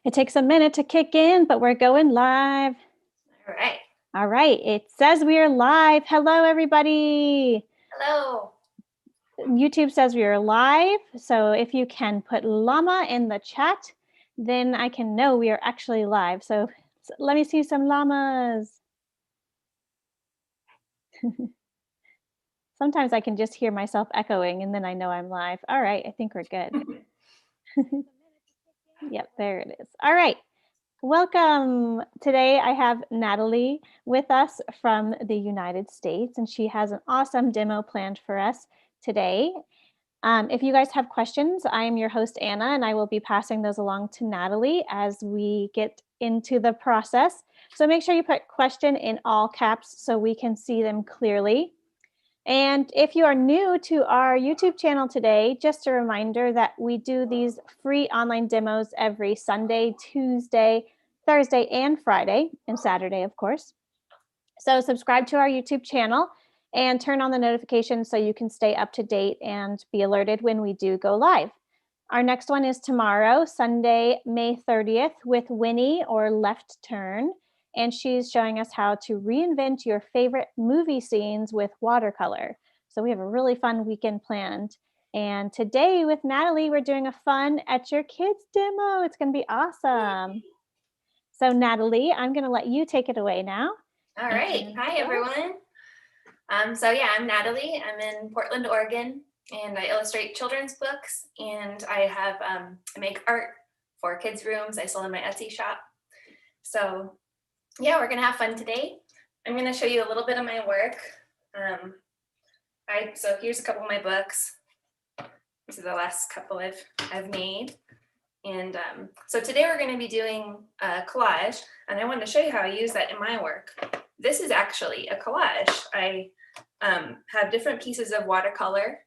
It takes a minute to kick in, but we're going live. All right. All right, it says we are live. Hello, everybody. Hello. YouTube says we are live. So if you can put llama in the chat, then I can know we are actually live. So let me see some llamas. Sometimes I can just hear myself echoing and then I know I'm live. All right, I think we're good. Yep, there it is. All right. Welcome. Today I have Natalie with us from the United States, and she has an awesome demo planned for us today. If you guys have questions, I am your host, Anna, and I will be passing those along to Natalie as we get into the process. So make sure you put question in all caps so we can see them clearly. And if you are new to our YouTube channel today, just a reminder that we do these free online demos every Sunday, Tuesday, Thursday, and Friday, and Saturday, of course. So subscribe to our YouTube channel and turn on the notifications so you can stay up to date and be alerted when we do go live. Our next one is tomorrow, Sunday, May 30th, with Winnie, or Left Turn. And she's showing us how to reinvent your favorite movie scenes with watercolor. So we have a really fun weekend planned. And today with Natalie, we're doing a fun Etchr Kids demo. It's going to be awesome. So Natalie, I'm going to let you take it away now. All right. Hi, everyone. Yeah, I'm Natalie. I'm in Portland, Oregon, and I illustrate children's books, and I make art for kids' rooms. I sell in my Etsy shop. So yeah, we're gonna have fun today. I'm gonna show you a little bit of my work. So here's a couple of my books. These are the last couple I've made. And so today we're going to be doing a collage, and I wanted to show you how I use that in my work. This is actually a collage. I have different pieces of watercolor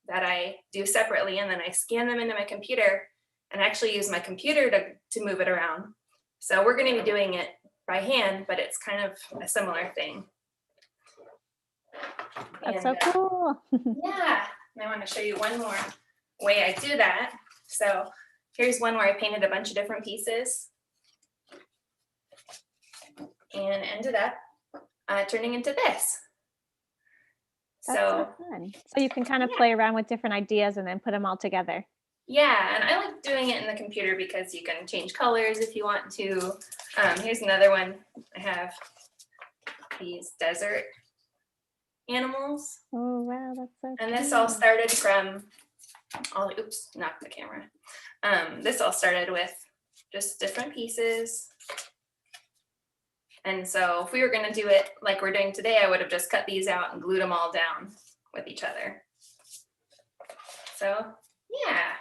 that I do separately, and then I scan them into my computer and actually use my computer to move it around. So we're going to be doing it by hand, but it's kind of a similar thing. That's so cool. Yeah, and I want to show you one more way I do that. So here's one where I painted a bunch of different pieces and ended up turning into this. That's so fun. So you can kind of play around with different ideas and then put them all together. Yeah, and I like doing it in the computer because you can change colors if you want to. Here's another one. I have these desert animals. Oh, wow, that's so And this all started from, oops, knocked the camera. This all started with just different pieces. And so if we were going to do it like we're doing today, I would have just cut these out and glued them all down with each other. So, yeah.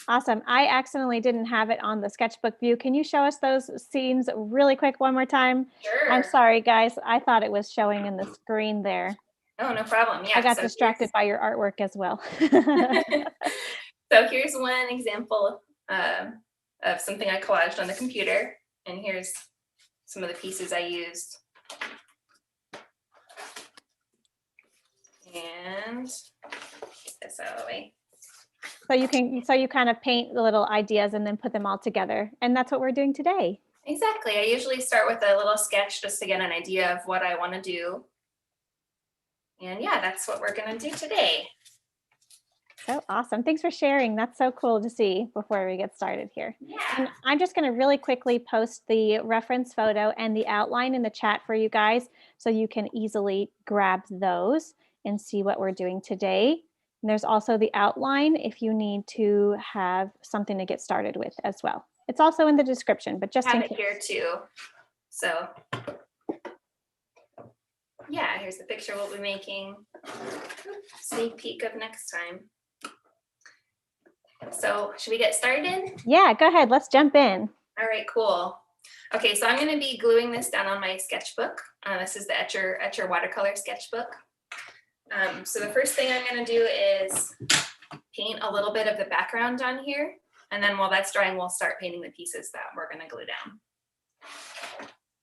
Awesome. I accidentally didn't have it on the sketchbook view. Can you show us those scenes really quick one more time? Sure. I'm sorry, guys. I thought it was showing in the screen there. Oh, no problem. Yeah. I got distracted by your artwork as well. So here's one example of something I collaged on the computer. And here's some of the pieces I used. And get this out of the way. So you kind of paint the little ideas and then put them all together. And that's what we're doing today. Exactly. I usually start with a little sketch just to get an idea of what I want to do. And yeah, that's what we're going to do today. So awesome. Thanks for sharing. That's so cool to see before we get started here. Yeah. And I'm just going to really quickly post the reference photo and the outline in the chat for you guys so you can easily grab those and see what we're doing today. And there's also the outline if you need to have something to get started with as well. It's also in the description, but just in case. Here too. So yeah, here's the picture we'll be making. Sneak peek of next time. So should we get started? Yeah, go ahead. Let's jump in. All right, cool. Okay, so I'm going to be gluing this down on my sketchbook. This is the Etchr watercolor sketchbook. So the first thing I'm going to do is paint a little bit of the background on here. And then while that's drying, we'll start painting the pieces that we're going to glue down.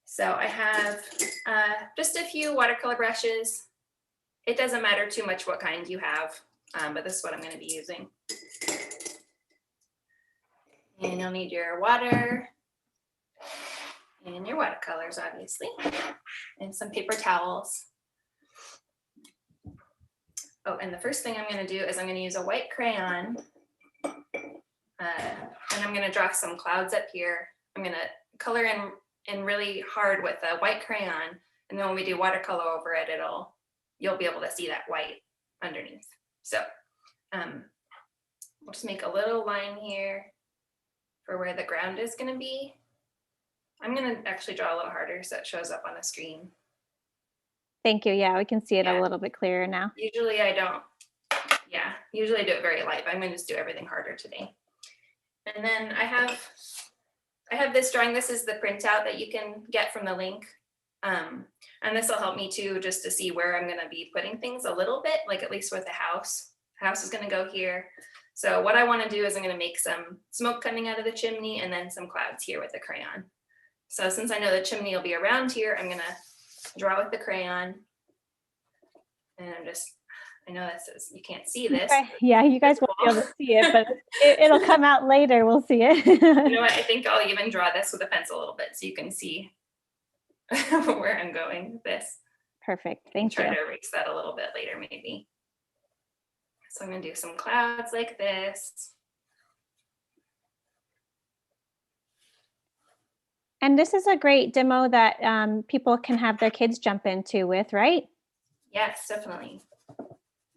So I have just a few watercolor brushes. It doesn't matter too much what kind you have, but this is what I'm going to be using. And you'll need your water and your watercolors, obviously, and some paper towels. Oh, and the first thing I'm going to do is I'm going to use a white crayon, and I'm going to draw some clouds up here. I'm going to color in really hard with a white crayon, and then when we do watercolor over it, you'll be able to see that white underneath. So we'll just make a little line here for where the ground is going to be. I'm going to actually draw a little harder so it shows up on the screen. Thank you. Yeah, we can see it a little bit clearer now. Usually I don't. Yeah, usually I do it very light, but I'm going to just do everything harder today. And then I have this drawing. This is the printout that you can get from the link. And this will help me too, just to see where I'm going to be putting things a little bit, like at least with the house. The house is going to go here. So what I want to do is I'm going to make some smoke coming out of the chimney and then some clouds here with the crayon. So since I know the chimney will be around here, I'm going to draw with the crayon. And I know this is, you can't see this. Yeah, you guys won't be able to see it, but it'll come out later. We'll see it. You know what? I think I'll even draw this with a pencil a little bit so you can see where I'm going with this. Perfect. Thank you. Try to erase that a little bit later, maybe. So I'm going to do some clouds like this. And this is a great demo that people can have their kids jump into with, right? Yes, definitely.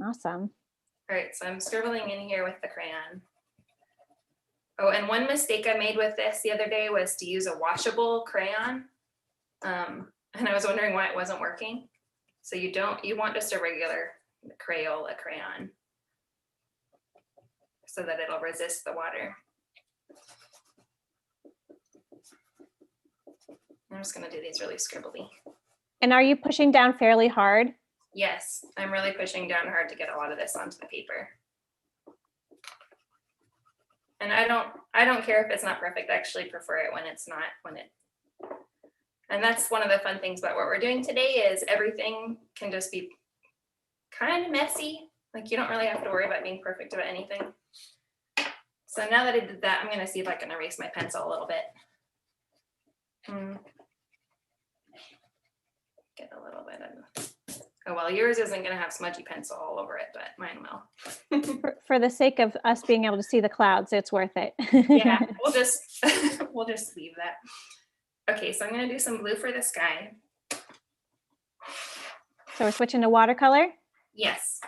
Awesome. All right, so I'm scribbling in here with the crayon. Oh, and one mistake I made with this the other day was to use a washable crayon. And I was wondering why it wasn't working. So you want just a regular crayon so that it'll resist the water. I'm just going to do these really scribbly. And are you pushing down fairly hard? Yes, I'm really pushing down hard to get a lot of this onto the paper. And I don't care if it's not perfect. I actually prefer it when it's not, and that's one of the fun things about what we're doing today is everything can just be kind of messy. Like you don't really have to worry about being perfect about anything. So now that I did that, I'm going to see if I can erase my pencil a little bit. Get a little bit of, oh, well, yours isn't going to have smudgy pencil all over it, but mine will. For the sake of us being able to see the clouds, it's worth it. Yeah, we'll just leave that. Okay, so I'm going to do some blue for the sky. So we're switching to watercolor? Yes.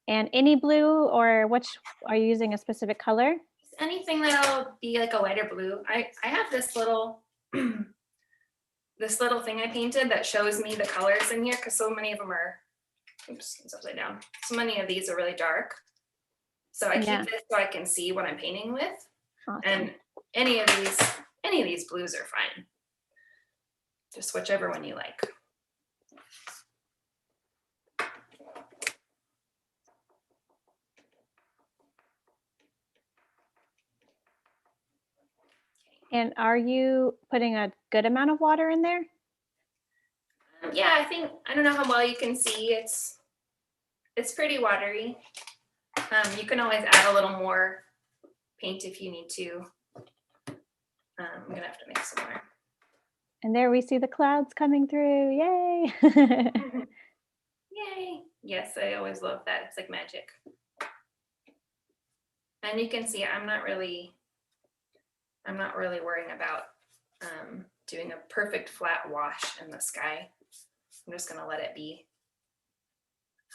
And any blue, or which are you using a specific color? Anything that'll be like a lighter blue. I have this little this little thing I painted that shows me the colors in here because so many of them are, oops, it's upside down. So many of these are really dark. So I keep this so I can see what I'm painting with. Awesome. And any of these blues are fine. Just whichever one you like. And are you putting a good amount of water in there? Yeah, I don't know how well you can see. It's pretty watery. You can always add a little more paint if you need to. I'm gonna have to make some more. And there we see the clouds coming through. Yay! Yay! Yes, I always love that. It's like magic. And you can see I'm not really worrying about doing a perfect flat wash in the sky. I'm just gonna let it be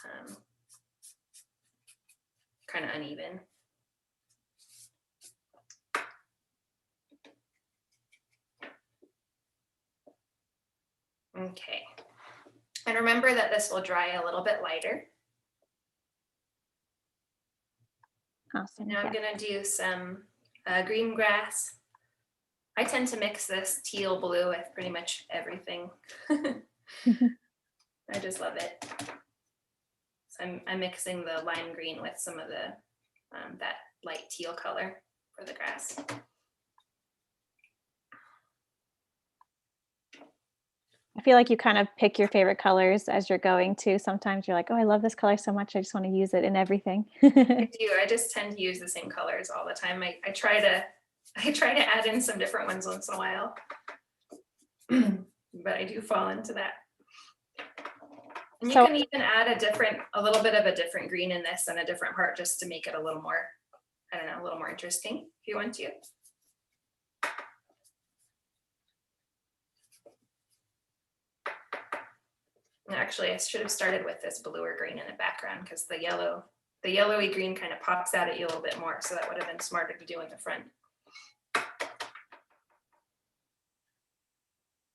kind of uneven. Okay, and remember that this will dry a little bit lighter. Awesome. Now I'm gonna do some green grass. I tend to mix this teal blue with pretty much everything. I just love it. So I'm mixing the lime green with some of the that light teal color for the grass. I feel like you kind of pick your favorite colors as you're going too. Sometimes you're like, oh, I love this color so much. I just want to use it in everything. I do. I just tend to use the same colors all the time. I try to I try to add in some different ones once in a while, but I do fall into that. And you can even add a little bit of a different green in this and a different part just to make it a little more, I don't know, a little more interesting if you want to. Actually, I should have started with this bluer green in the background because the yellowy green kind of pops out at you a little bit more. So that would have been smarter to do in the front.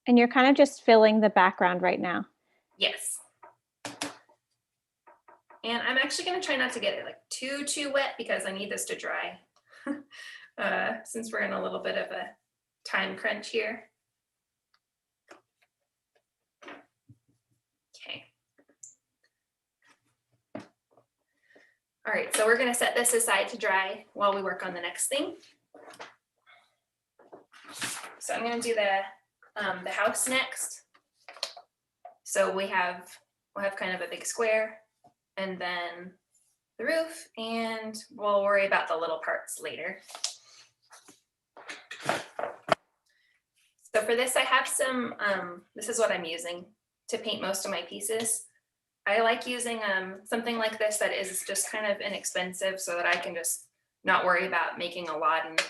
And you're kind of just filling the background right now. Yes. And I'm actually going to try not to get it like too wet because I need this to dry since we're in a little bit of a time crunch here. Okay. All right, so we're going to set this aside to dry while we work on the next thing. So I'm going to do the house next. So we'll have kind of a big square, and then the roof, and we'll worry about the little parts later. So for this, I have some, this is what I'm using to paint most of my pieces. I like using something like this that is just kind of inexpensive so that I can just not worry about making a lot and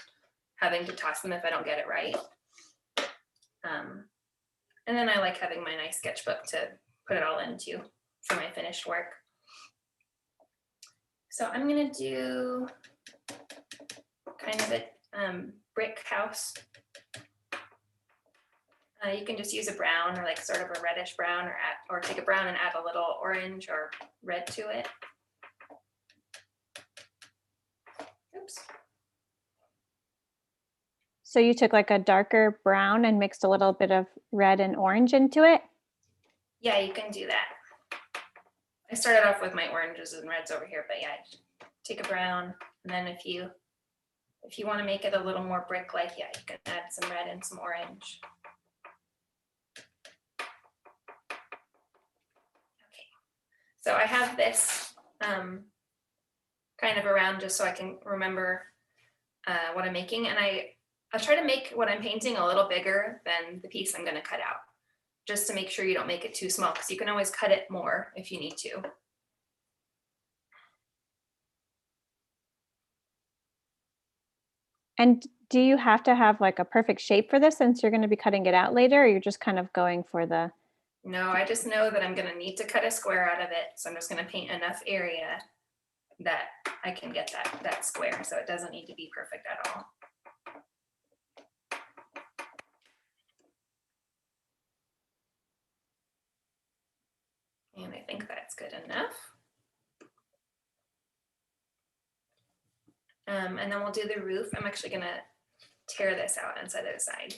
having to toss them if I don't get it right. And then I like having my nice sketchbook to put it all into for my finished work. So I'm going to do kind of a brick house. You can just use a brown or like sort of a reddish brown, or take a brown and add a little orange or red to it. Oops. So you took like a darker brown and mixed a little bit of red and orange into it? Yeah, you can do that. I started off with my oranges and reds over here, but yeah, take a brown, and then if you want to make it a little more brick-like, yeah, you can add some red and some orange. Okay, so I have this kind of around just so I can remember what I'm making, and I'll try to make what I'm painting a little bigger than the piece I'm going to cut out, just to make sure you don't make it too small, because you can always cut it more if you need to. And do you have to have like a perfect shape for this since you're going to be cutting it out later, or you're just kind of going for the... No, I just know that I'm going to need to cut a square out of it. So I'm just going to paint enough area that I can get that square. So it doesn't need to be perfect at all. And I think that's good enough. And then we'll do the roof. I'm actually going to tear this out and set it aside.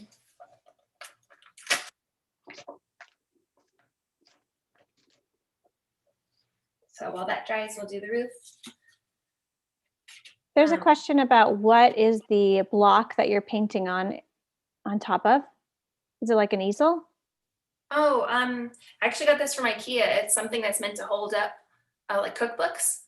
So while that dries, we'll do the roof. There's a question about what is the block that you're painting on top of? Is it like an easel? Oh, I actually got this from IKEA. It's something that's meant to hold up like cookbooks.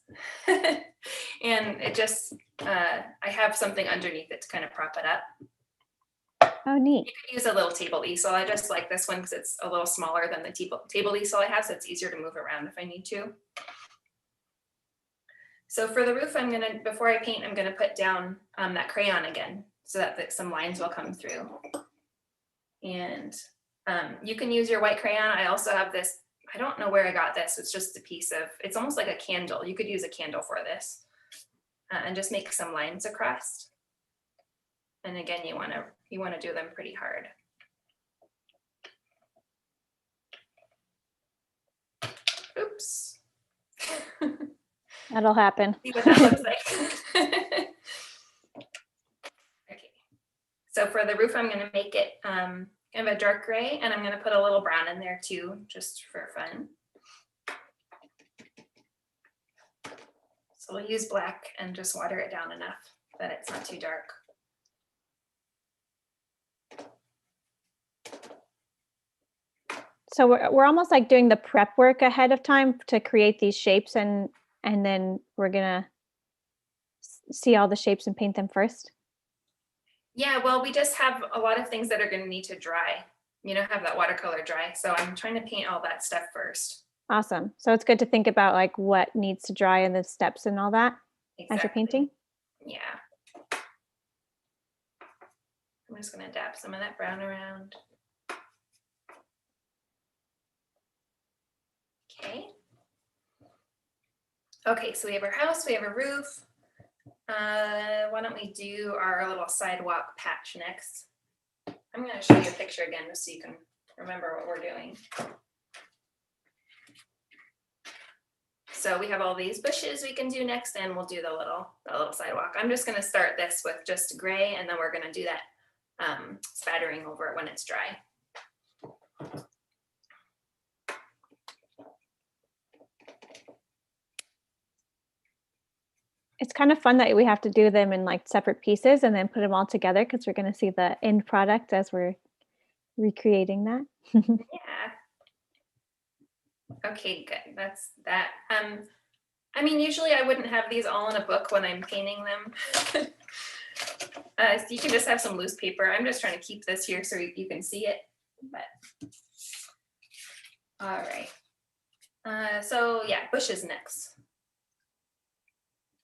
And it just, I have something underneath it to kind of prop it up. Oh, neat. You could use a little table easel. I just like this one because it's a little smaller than the table easel I have, so it's easier to move around if I need to. So for the roof, before I paint, I'm gonna put down that crayon again so that some lines will come through. And you can use your white crayon. I also have this, I don't know where I got this. It's just a piece of, it's almost like a candle. You could use a candle for this and just make some lines across. And again, you wanna do them pretty hard. Oops. That'll happen. See what that looks like. Okay. So for the roof, I'm going to make it kind of a dark gray, and I'm going to put a little brown in there too, just for fun. So we'll use black and just water it down enough that it's not too dark. So we're almost like doing the prep work ahead of time to create these shapes, and then we're gonna see all the shapes and paint them first. Yeah, well, we just have a lot of things that are going to need to dry, have that watercolor dry. So I'm trying to paint all that stuff first. Awesome. So it's good to think about like what needs to dry and the steps and all that as you're Exactly. painting. Yeah. I'm just going to dab some of that brown around. Okay. Okay, so we have our house, we have a roof. Why don't we do our little sidewalk patch next? I'm going to show you a picture again just so you can remember what we're doing. So we have all these bushes we can do next, and we'll do the little sidewalk. I'm just going to start this with just gray, and then we're going to do that spattering over it when it's dry. It's kind of fun that we have to do them in like separate pieces and then put them all together because we're going to see the end product as we're recreating that. Yeah. Okay, good. That's that. I mean, usually I wouldn't have these all in a book when I'm painting them. So you can just have some loose paper. I'm just trying to keep this here so you can see it. But all right. So yeah, bushes next.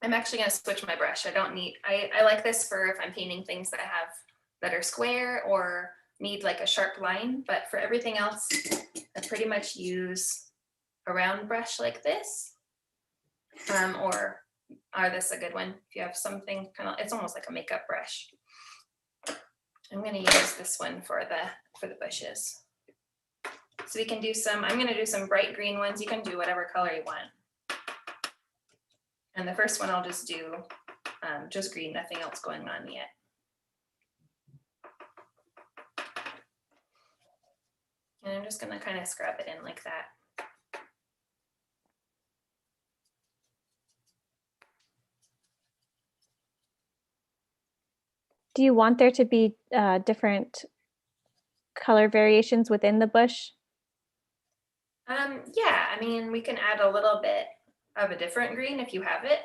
I'm actually going to switch my brush. I like this for if I'm painting things that are square or need like a sharp line, but for everything else, I pretty much use a round brush like this. Or this a good one? If you have something it's almost like a makeup brush. I'm going to use this one for the bushes. So we can do I'm going to do some bright green ones. You can do whatever color you want. And the first one I'll just do just green, nothing else going on yet. And I'm just going to kind of scrub it in like that. Do you want there to be different color variations within the bush? Yeah, I mean, we can add a little bit of a different green if you have it.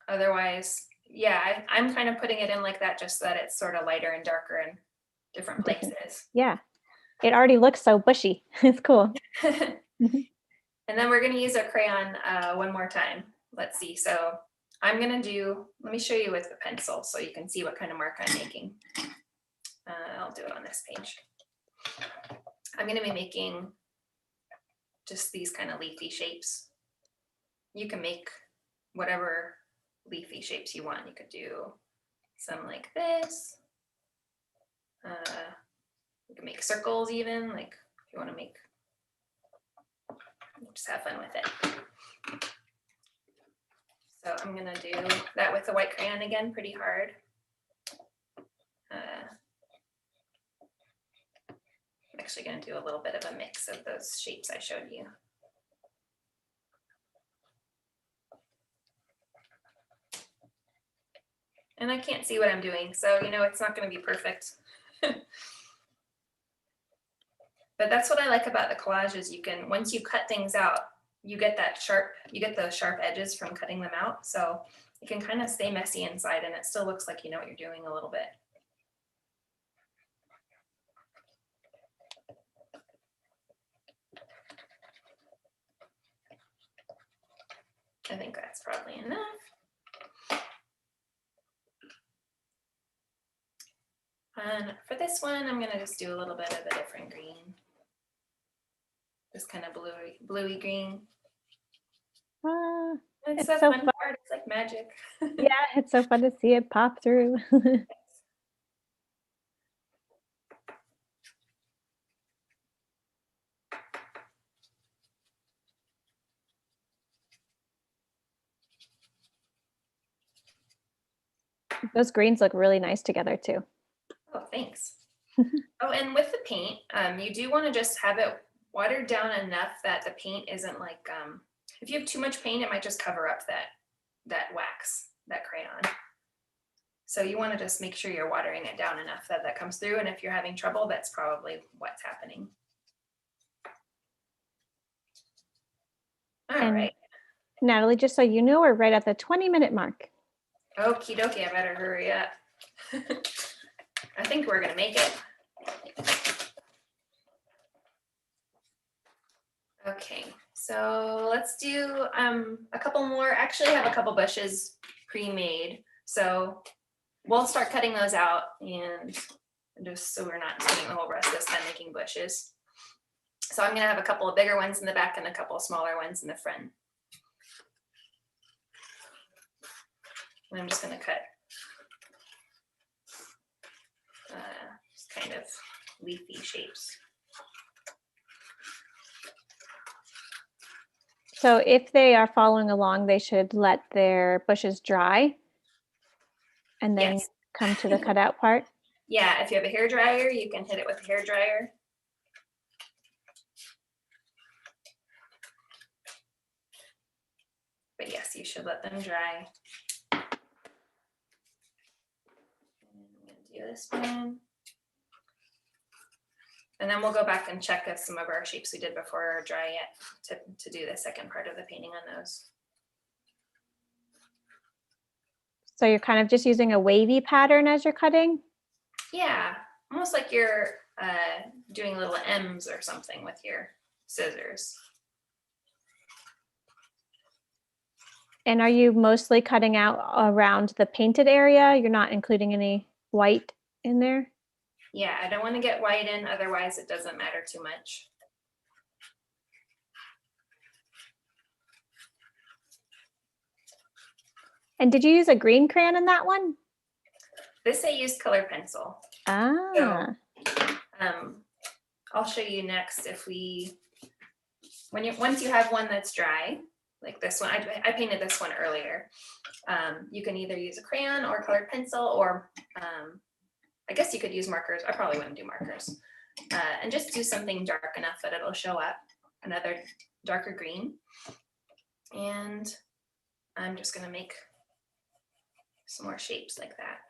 Otherwise, yeah, I'm kind of putting it in like that just so that it's sort of lighter and darker in different places. Yeah, it already looks so bushy. It's cool. And then we're going to use a crayon one more time. Let's see. So I'm going to let me show you with the pencil so you can see what kind of mark I'm making. I'll do it on this page. I'm going to be making just these kind of leafy shapes. You can make whatever leafy shapes you want. You could do some like this. You can make circles even, like if you want to make, just have fun with it. So I'm going to do that with the white crayon again, pretty hard. I'm actually going to do a little bit of a mix of those shapes I showed you. And I can't see what I'm doing, so it's not going to be perfect. But that's what I like about the collage is once you cut things out, you get the sharp edges from cutting them out. So it can kind of stay messy inside and it still looks like you know what you're doing a little bit. I think that's probably enough. And for this one, I'm going to just do a little bit of a different green. This kind of bluey green. It's so fun part. It's like magic. Yeah, it's so fun to see it pop through. Those greens look really nice together too. Oh, thanks. Oh, and with the paint, you do want to just have it watered down enough that the paint isn't like, if you have too much paint, it might just cover up that wax, that crayon. So you want to just make sure you're watering it down enough that comes through. And if you're having trouble, that's probably what's happening. All right. Natalie, just so you know, we're right at the 20-minute mark. Okie dokie, I better hurry up. I think we're gonna make it. Okay, so let's do a couple more. Actually, I have a couple bushes pre-made, so we'll start cutting those out, and just so we're not spending the whole rest of this time making bushes. So I'm gonna have a couple of bigger ones in the back and a couple of smaller ones in the front. And I'm just gonna cut just kind of leafy shapes. So if they are following along, they should let their bushes dry and then Yes. come to the cutout part. Yeah, if you have a hair dryer, you can hit it with a hair dryer. But yes, you should let them dry. And I'm gonna do this one. And then we'll go back and check if some of our shapes we did before are dry yet to do the second part of the painting on those. So you're kind of just using a wavy pattern as you're cutting? Yeah, almost like you're doing little M's or something with your scissors. And are you mostly cutting out around the painted area? You're not including any white in there? Yeah, I don't want to get white in, otherwise it doesn't matter too much. And did you use a green crayon in that one? This I used color pencil. Ah. So, I'll show you next if once you have one that's dry, like this one, I painted this one earlier. You can either use a crayon or colored pencil, or I guess you could use markers. I probably wouldn't do markers. And just do something dark enough that it'll show up, another darker green. And I'm just gonna make some more shapes like that.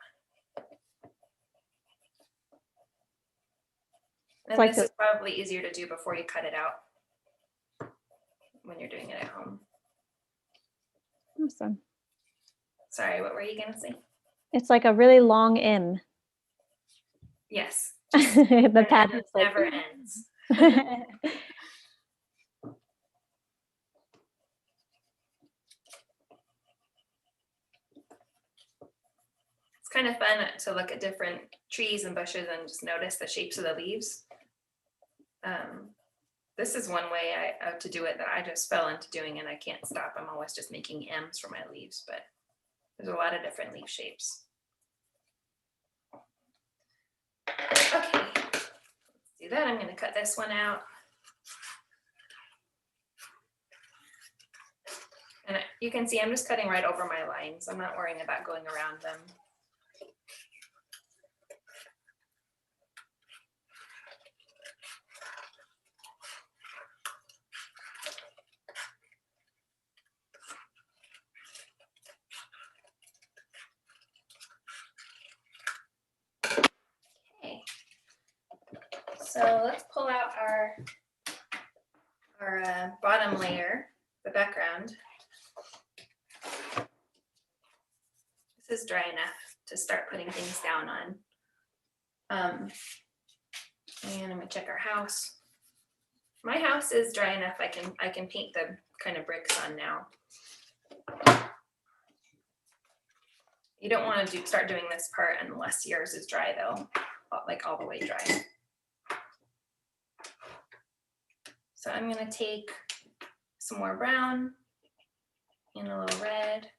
And like this is probably easier to do before you cut it out when you're doing it at home. Awesome. Sorry, what were you gonna say? It's like a really long M. Yes. The pattern never ends. It's kind of fun to look at different trees and bushes and just notice the shapes of the leaves. This is one way to do it that I just fell into doing, and I can't stop. I'm always just making M's for my leaves, but there's a lot of different leaf shapes. Okay, let's do that. I'm going to cut this one out. And you can see I'm just cutting right over my lines. I'm not worrying about going around them. Okay. So let's pull out our bottom layer, the background. This is dry enough to start putting things down on. And I'm gonna check our house. My house is dry enough. I can paint the kind of bricks on now. You don't want to start doing this part unless yours is dry though, like all the way dry. So I'm gonna take some more brown and a little red.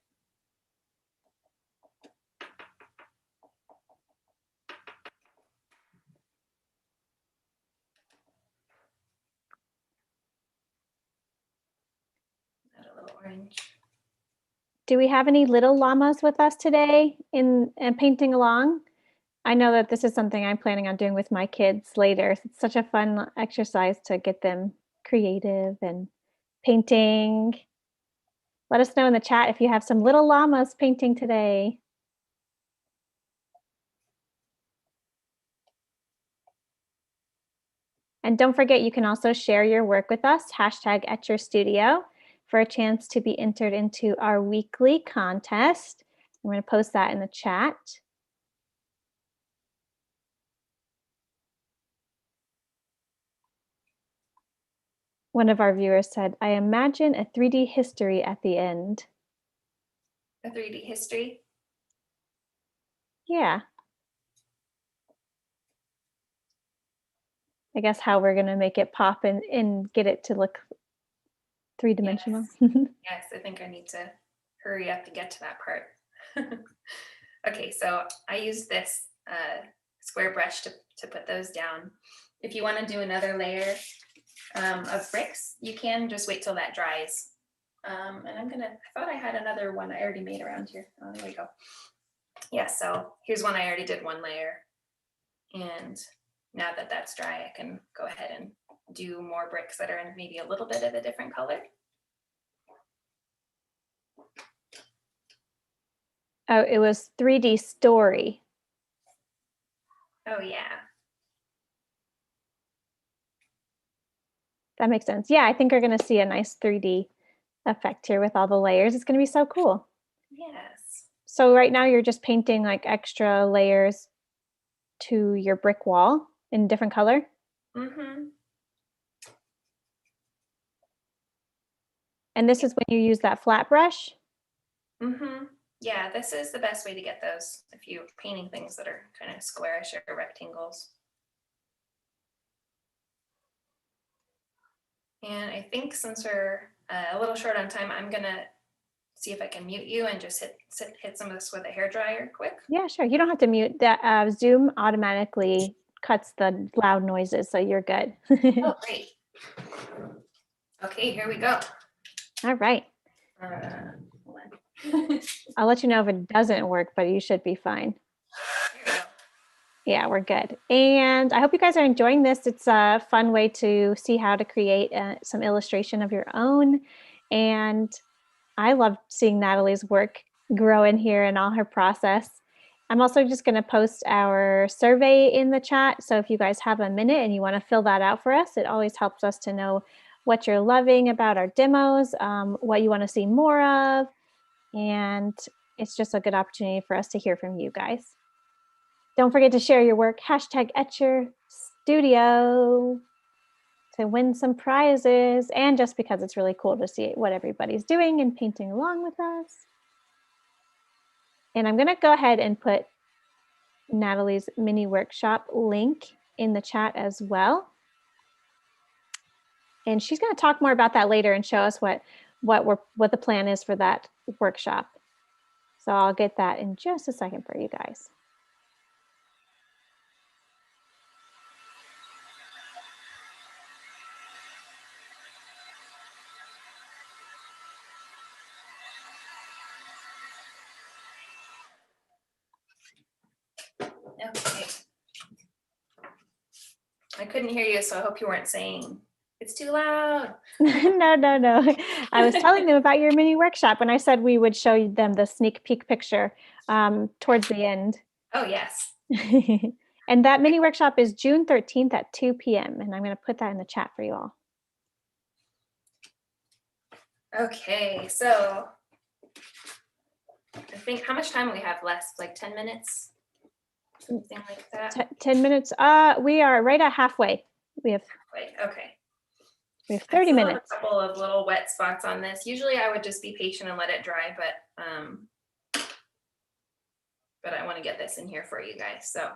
Add a little orange. Do we have any little llamas with us today in painting along? I know that this is something I'm planning on doing with my kids later. It's such a fun exercise to get them creative and painting. Let us know in the chat if you have some little llamas painting today. And don't forget, you can also share your work with us, #Etchr Studio, for a chance to be entered into our weekly contest. I'm going to post that in the chat. One of our viewers said, I imagine a 3D history at the end. A 3D history? Yeah. I guess how we're going to make it pop and get it to look three-dimensional. Yes. Yes, I think I need to hurry up to get to that part. Okay, so I use this square brush to put those down. If you want to do another layer of bricks, you can just wait till that dries. And I thought I had another one I already made around here. Oh, there we go. Yeah, so here's one I already did one layer. And now that that's dry, I can go ahead and do more bricks that are in maybe a little bit of a different color. Oh, it was 3D story. Oh, yeah. That makes sense. Yeah, I think we're going to see a nice 3D effect here with all the layers. It's going to be so cool. Yes. So right now you're just painting like extra layers to your brick wall in different color? Mm-hmm. And this is when you use that flat brush? Mm-hmm. Yeah, this is the best way to get those if you're painting things that are kind of squarish or rectangles. And I think since we're a little short on time, I'm gonna see if I can mute you and just hit some of this with a hairdryer quick. Yeah, sure. You don't have to mute. That Zoom automatically cuts the loud noises, so you're good. Oh, great. Okay, here we go. All right. Hold on. I'll let you know if it doesn't work, but you should be fine. Here we go. Yeah, we're good. And I hope you guys are enjoying this. It's a fun way to see how to create some illustration of your own. And I love seeing Natalie's work grow in here and all her process. I'm also just going to post our survey in the chat. So if you guys have a minute and you want to fill that out for us, it always helps us to know what you're loving about our demos, what you want to see more of. And it's just a good opportunity for us to hear from you guys. Don't forget to share your work, #Etchr Studio, to win some prizes, and just because it's really cool to see what everybody's doing and painting along with us. And I'm going to go ahead and put Natalie's mini workshop link in the chat as well. And she's going to talk more about that later and show us what the plan is for that workshop. So I'll get that in just a second for you guys. Okay. I couldn't hear you, so I hope you weren't saying it's too loud. No. I was telling them about your mini workshop when I said we would show them the sneak peek picture towards the end. Oh, yes. And that mini workshop is June 13th at 2 p.m. And I'm going to put that in the chat for you all. Okay, so I think how much time we have left? Like 10 minutes? Something like that. 10 minutes. We are right at halfway. We have okay. We have 30 minutes. A couple of little wet spots on this. Usually I would just be patient and let it dry, but I want to get this in here for you guys. So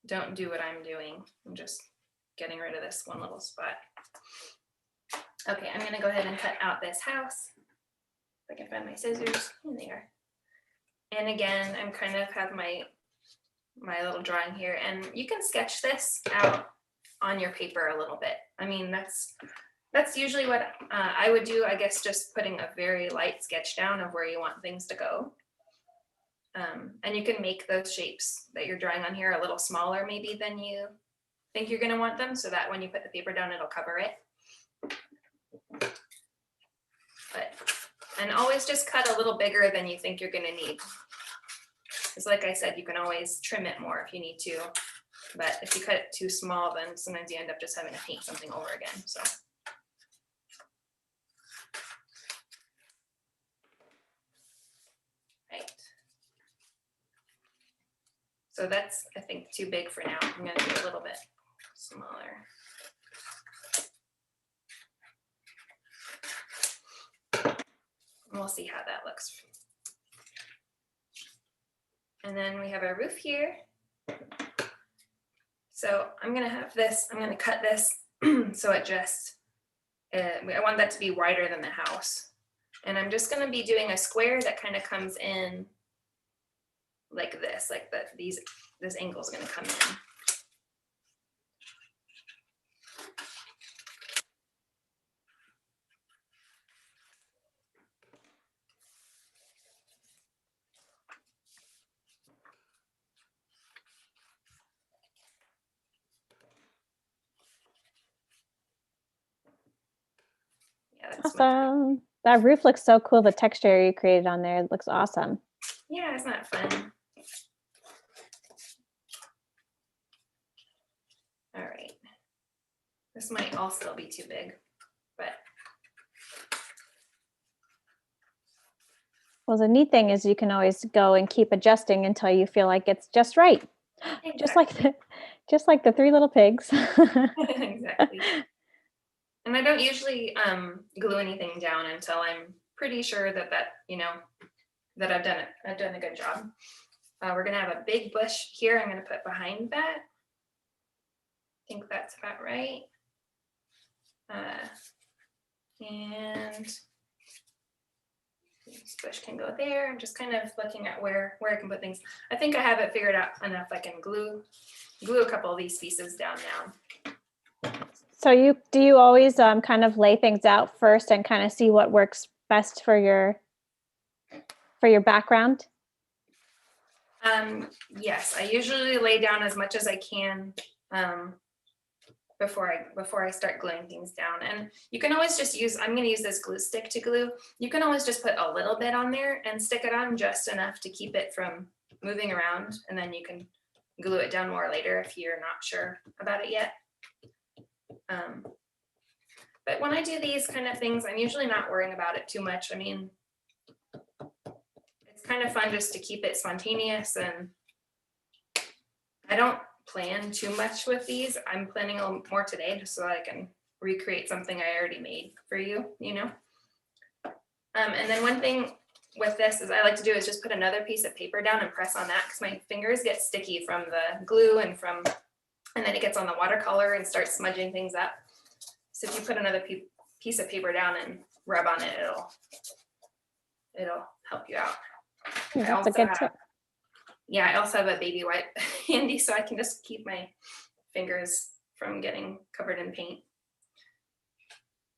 don't do what I'm doing. I'm just getting rid of this one little spot. Okay, I'm gonna go ahead and cut out this house. If I can find my scissors, in there. And again, I'm kind of have my little drawing here, and you can sketch this out on your paper a little bit. I mean, that's usually what I would do, I guess, just putting a very light sketch down of where you want things to go. And you can make those shapes that you're drawing on here a little smaller maybe than you think you're gonna want them, so that when you put the paper down, it'll cover it. And always just cut a little bigger than you think you're gonna need. Because like I said, you can always trim it more if you need to. But if you cut it too small, then sometimes you end up just having to paint something over again. So. Right. So that's, I think, too big for now. I'm gonna do a little bit smaller. And we'll see how that looks. And then we have our roof here. So I'm gonna have this, I'm gonna cut this so it just, I want that to be wider than the house. And I'm just gonna be doing a square that kind of comes in like this, like this angle is gonna come in. Yeah, that's awesome. That roof looks so cool. The texture you created on there looks awesome. Yeah, isn't that fun? All right. This might all still be too big, but. Well, the neat thing is you can always go and keep adjusting until you feel like it's just right. Exactly. Just like the three little pigs. Exactly. And I don't usually glue anything down until I'm pretty sure that you know, that I've done it. I've done a good job. We're gonna have a big bush here. I'm gonna put behind that. I think that's about right. And this bush can go there. I'm just kind of looking at where I can put things. I think I have it figured out enough. I can glue a couple of these pieces down now. So do you always kind of lay things out first and kind of see what works best for your background? Yes, I usually lay down as much as I can before I start gluing things down. And you can always just use, I'm going to use this glue stick to glue. You can always just put a little bit on there and stick it on just enough to keep it from moving around. And then you can glue it down more later if you're not sure about it yet. But when I do these kind of things, I'm usually not worrying about it too much. I mean, it's kind of fun just to keep it spontaneous, and I don't plan too much with these. I'm planning a little more today just so that I can recreate something I already made for you, you know? And then one thing with this is I like to do is just put another piece of paper down and press on that because my fingers get sticky from the glue and then it gets on the watercolor and starts smudging things up. So if you put another piece of paper down and rub on it, it'll help you out. That's a good tip. Yeah, I also have a baby wipe handy so I can just keep my fingers from getting covered in paint.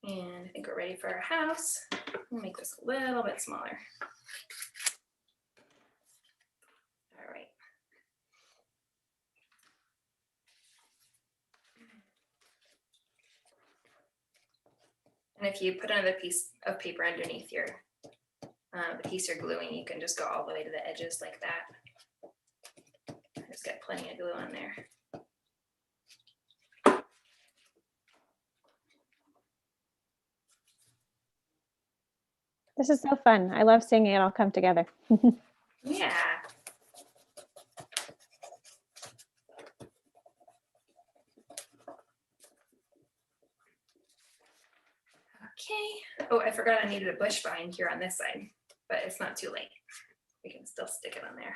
And I think we're ready for our house. We'll make this a little bit smaller. All right. And if you put another piece of paper underneath the piece you're gluing, you can just go all the way to the edges like that. Just get plenty of glue on there. This is so fun. I love seeing it all come together. Yeah. Okay. Oh, I forgot I needed a bush behind here on this side, but it's not too late. We can still stick it on there.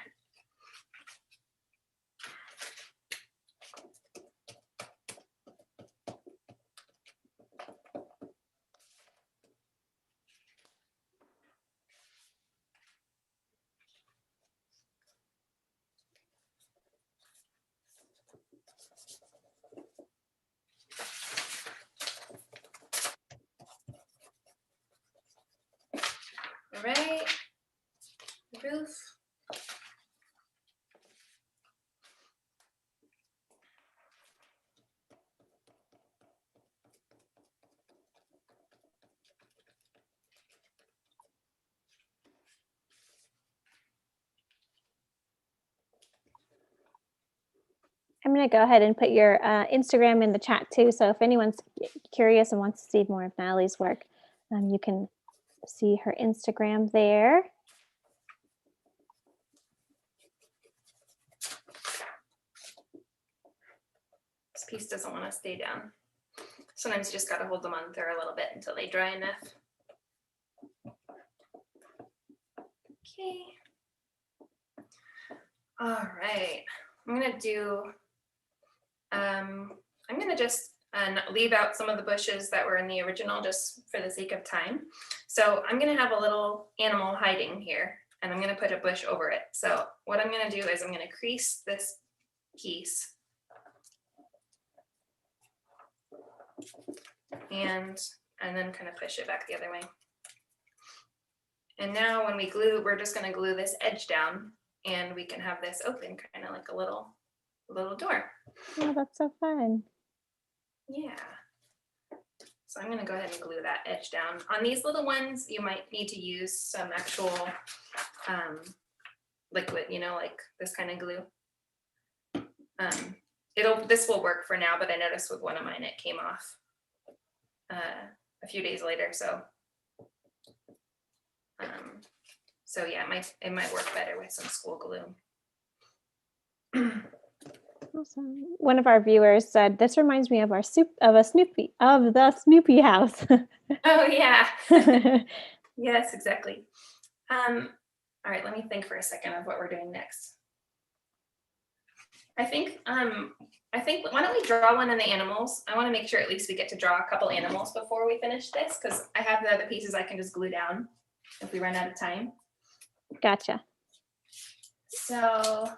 All right, roof. I'm going to go ahead and put your Instagram in the chat too. So if anyone's curious and wants to see more of Natalie's work, you can see her Instagram there. This piece doesn't want to stay down. Sometimes you just got to hold them on there a little bit until they dry enough. Okay. All right. I'm gonna just leave out some of the bushes that were in the original just for the sake of time. So I'm gonna have a little animal hiding here and I'm gonna put a bush over it. So what I'm gonna do is I'm gonna crease this piece and then kind of push it back the other way. And now when we glue, we're just gonna glue this edge down and we can have this open kind of like a little door. Oh, that's so fun. Yeah. So I'm gonna go ahead and glue that edge down. On these little ones, you might need to use some actual liquid, you know, like this kind of glue. This will work for now, but I noticed with one of mine, it came off a few days later. So yeah, it might work better with some school glue. Awesome. One of our viewers said, "This reminds me of the Snoopy house." Oh yeah. Yes, exactly. All right, let me think for a second of what we're doing next. I think why don't we draw one of the animals? I want to make sure at least we get to draw a couple animals before we finish this, because I have the other pieces I can just glue down if we run out of time. Gotcha. So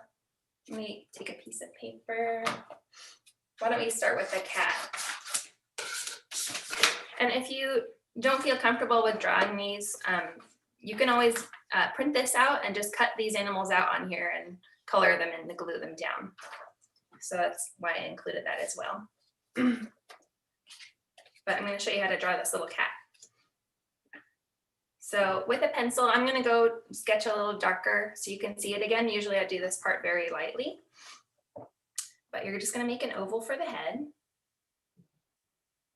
let me take a piece of paper. Why don't we start with a cat? And if you don't feel comfortable with drawing these, you can always print this out and just cut these animals out on here and color them and glue them down. So that's why I included that as well. But I'm going to show you how to draw this little cat. So with a pencil, I'm going to go sketch a little darker so you can see it again. Usually I do this part very lightly, but you're just going to make an oval for the head.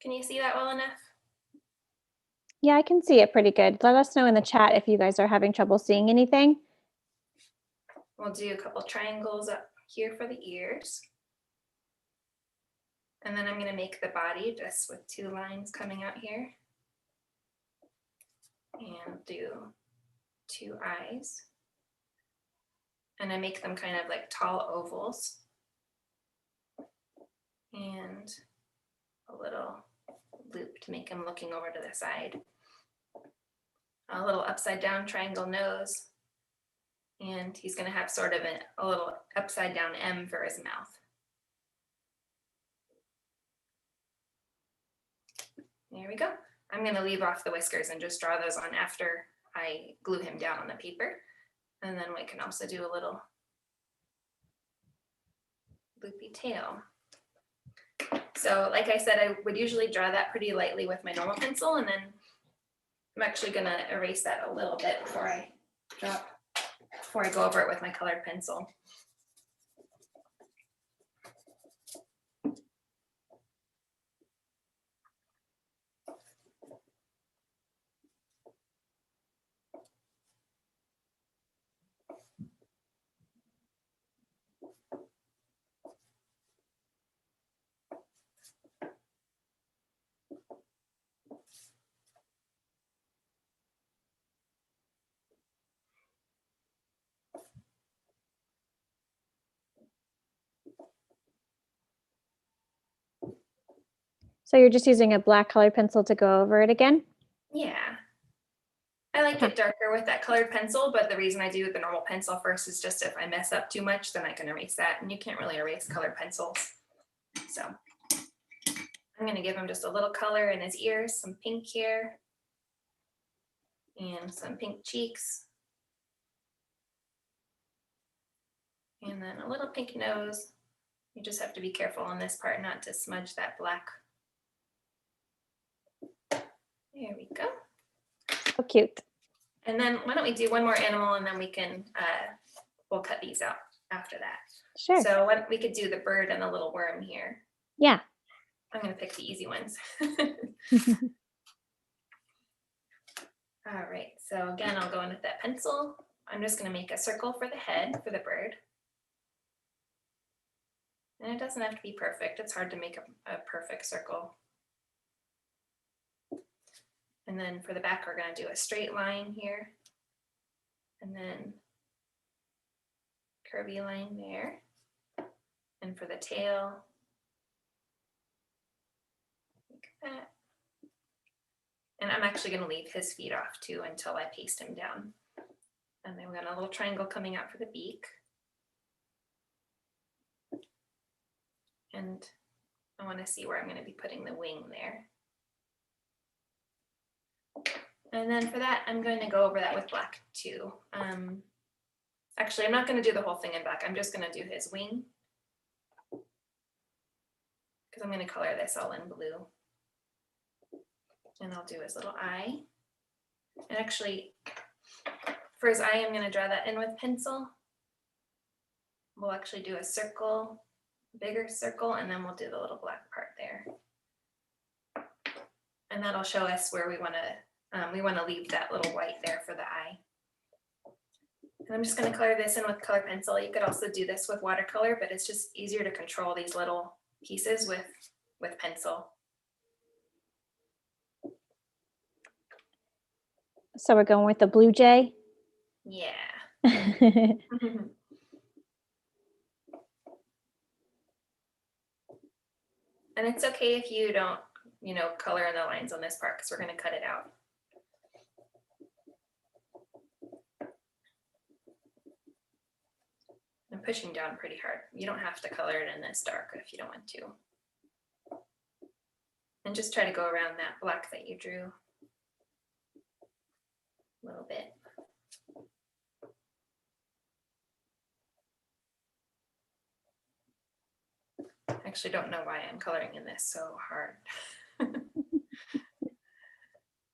Can you see that well enough? Yeah, I can see it pretty good. Let us know in the chat if you guys are having trouble seeing anything. We'll do a couple triangles up here for the ears. And then I'm going to make the body just with 2 lines coming out here. And do 2 eyes. And I make them kind of like tall ovals. And a little loop to make him looking over to the side. A little upside down triangle nose. And he's going to have sort of a little upside down M for his mouth. There we go. I'm going to leave off the whiskers and just draw those on after I glue him down on the paper. And then we can also do a little loopy tail. So like I said, I would usually draw that pretty lightly with my normal pencil, and then I'm actually going to erase that a little bit before I go over it with my colored pencil. So you're just using a black colored pencil to go over it again? Yeah. I like it darker with that colored pencil, but the reason I do the normal pencil first is just if I mess up too much, then I can erase that, and you can't really erase colored pencils. So I'm going to give him just a little color in his ears, some pink here, and some pink cheeks, and then a little pink nose. You just have to be careful on this part not to smudge that black. There we go. So cute. And then why don't we do one more animal, and then we can, we'll cut these out after that. Sure. So we could do the bird and the little worm here. Yeah. I'm going to pick the easy ones. All right, so again, I'll go in with that pencil. I'm just going to make a circle for the head for the bird. And it doesn't have to be perfect. It's hard to make a perfect circle. And then for the back, we're going to do a straight line here. And then curvy line there. And for the tail, like that. And I'm actually going to leave his feet off too until I paste him down. And then we got a little triangle coming out for the beak. And I want to see where I'm going to be putting the wing there. And then for that, I'm going to go over that with black too. Actually, I'm not going to do the whole thing in black. I'm just going to do his wing, because I'm going to color this all in blue. And I'll do his little eye. And actually, for his eye, I'm going to draw that in with pencil. We'll actually do a circle, bigger circle, and then we'll do the little black part there. And that'll show us where we want to leave that little white there for the eye. And I'm just going to color this in with color pencil. You could also do this with watercolor, but it's just easier to control these little pieces with pencil. So we're going with the blue jay? Yeah. And it's okay if you don't, color in the lines on this part, because we're going to cut it out. I'm pushing down pretty hard. You don't have to color it in this dark if you don't want to. And just try to go around that black that you drew a little bit. I actually don't know why I'm coloring in this so hard.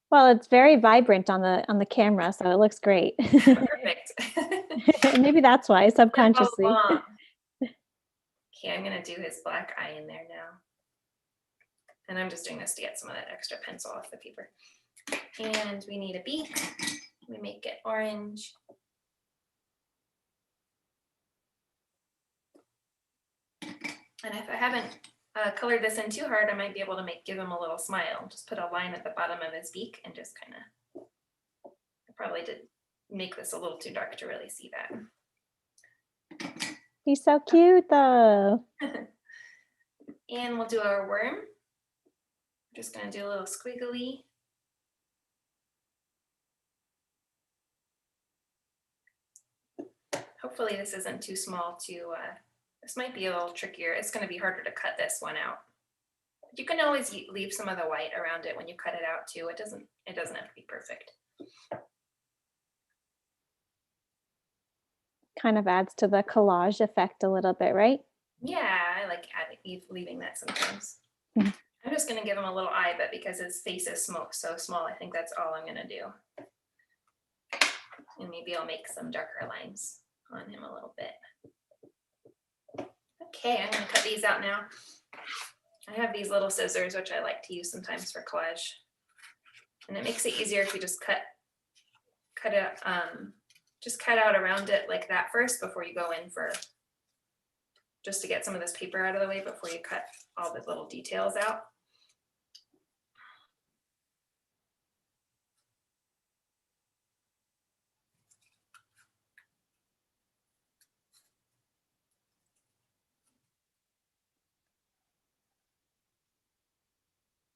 Well, it's very vibrant on the camera, so it looks great. Perfect. Maybe that's why, subconsciously. Okay, I'm going to do his black eye in there now. And I'm just doing this to get some of that extra pencil off the paper. And we need a beak. We make it orange. And if I haven't colored this in too hard, I might be able to give him a little smile. Just put a line at the bottom of his beak and just kind of, I probably did make this a little too dark to really see that. He's so cute though. And we'll do our worm. I'm just going to do a little squiggly. Hopefully this isn't too small to, this might be a little trickier. It's going to be harder to cut this one out. But you can always leave some of the white around it when you cut it out too. It doesn't have to be perfect. Kind of adds to the collage effect a little bit, right? Yeah, I like leaving that sometimes. Mm-hmm. I'm just going to give him a little eye, but because his face is so small, I think that's all I'm going to do. And maybe I'll make some darker lines on him a little bit. Okay, I'm going to cut these out now. I have these little scissors, which I like to use sometimes for collage. And it makes it easier if you just cut out around it like that first before you go in just to get some of this paper out of the way before you cut all the little details out.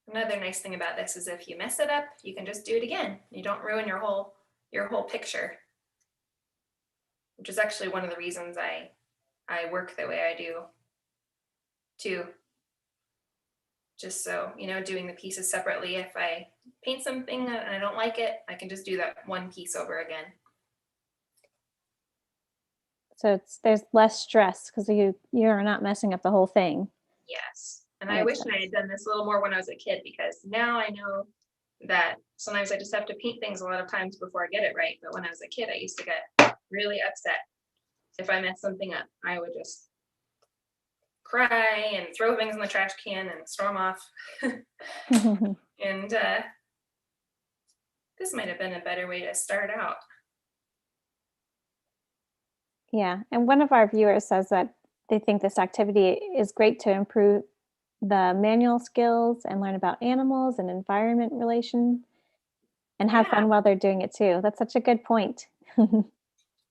Another nice thing about this is if you mess it up, you can just do it again. You don't ruin your whole picture, which is actually one of the reasons I work the way I do too. Just so, doing the pieces separately, if I paint something and I don't like it, I can just do that one piece over again. So there's less stress because you're not messing up the whole thing. Yes. And I wish I had done this a little more when I was a kid, because now I know that sometimes I just have to paint things a lot of times before I get it right. But when I was a kid, I used to get really upset if I messed something up. I would just cry and throw things in the trash can and storm off. And this might have been a better way to start out. Yeah, and one of our viewers says that they think this activity is great to improve the manual skills and learn about animals and environment relation and have fun while they're doing it too. That's such a good point.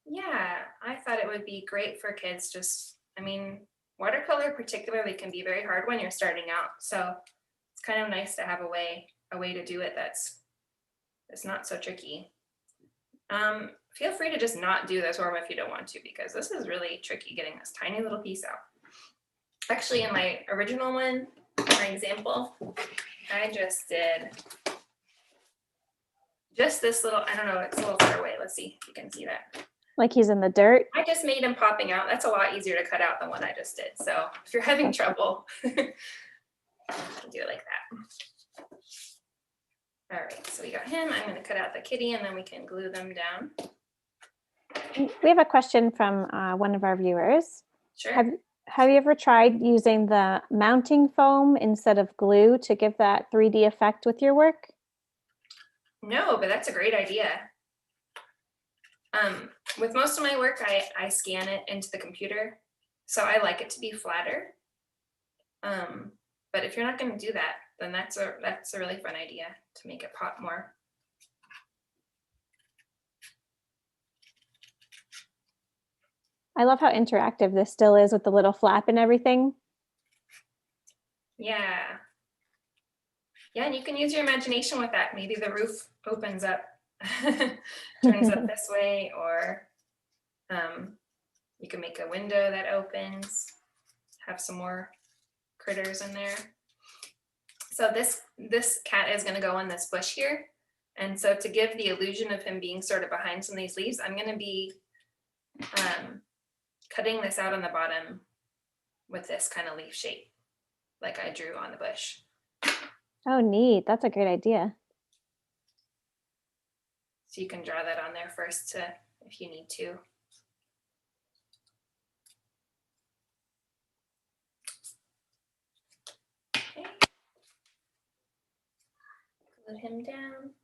Yeah, I thought it would be great for kids. Just, I mean, watercolor particularly can be very hard when you're starting out. So it's kind of nice to have a way to do it that's not so tricky. Feel free to just not do this worm if you don't want to, because this is really tricky getting this tiny little piece out. Actually, in my original one, my example, I just did just this little, I don't know, it's a little far away. Let's see if you can see that. Like he's in the dirt? I just made him popping out. That's a lot easier to cut out than what I just did. So if you're having trouble, do it like that. All right, so we got him. I'm going to cut out the kitty and then we can glue them down. We have a question from one of our viewers. Sure. Have you ever tried using the mounting foam instead of glue to give that 3D effect with your work? No, but that's a great idea. With most of my work, I scan it into the computer, so I like it to be flatter. But if you're not going to do that, then that's a really fun idea to make it pop more. I love how interactive this still is with the little flap and everything. Yeah. Yeah, and you can use your imagination with that. Maybe the roof opens up, turns up this way, or you can make a window that opens, have some more critters in there. So this cat is going to go on this bush here. And so to give the illusion of him being sort of behind some of these leaves, I'm going to be cutting this out on the bottom with this kind of leaf shape, like I drew on the bush. Oh, neat. That's a great idea. So you can draw that on there first if you need to. Okay. Glue him down.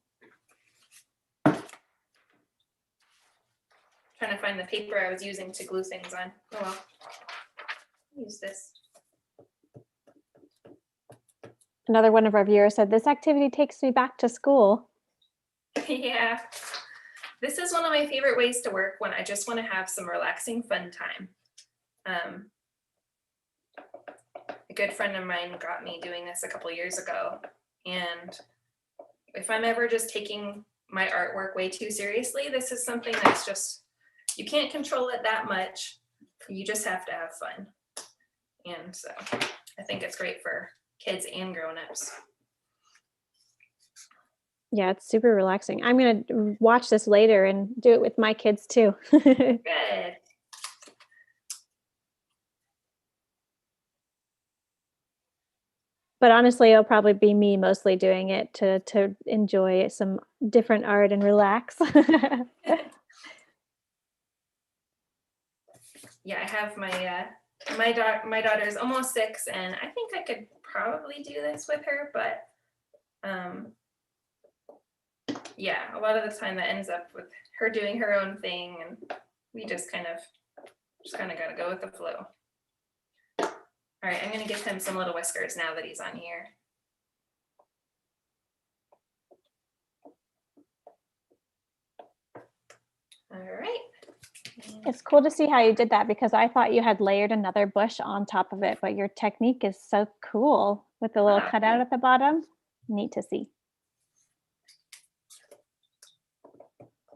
Trying to find the paper I was using to glue things on. Oh well. Use this. Another one of our viewers said, this activity takes me back to school. Yeah. This is one of my favorite ways to work when I just want to have some relaxing fun time. A good friend of mine got me doing this a couple years ago. And if I'm ever just taking my artwork way too seriously, this is something that's just, you can't control it that much. You just have to have fun. And so I think it's great for kids and grown-ups. Yeah, it's super relaxing. I'm going to watch this later and do it with my kids too. Good. But honestly, it'll probably be me mostly doing it to enjoy some different art and relax. Yeah, I have my daughter is almost 6, and I think I could probably do this with her, but yeah, a lot of the time that ends up with her doing her own thing, and we just kind of gotta go with the flow. All right, I'm gonna give him some little whiskers now that he's on here. All right. It's cool to see how you did that, because I thought you had layered another bush on top of it, but your technique is so cool with the little cutout at the bottom. Neat to see.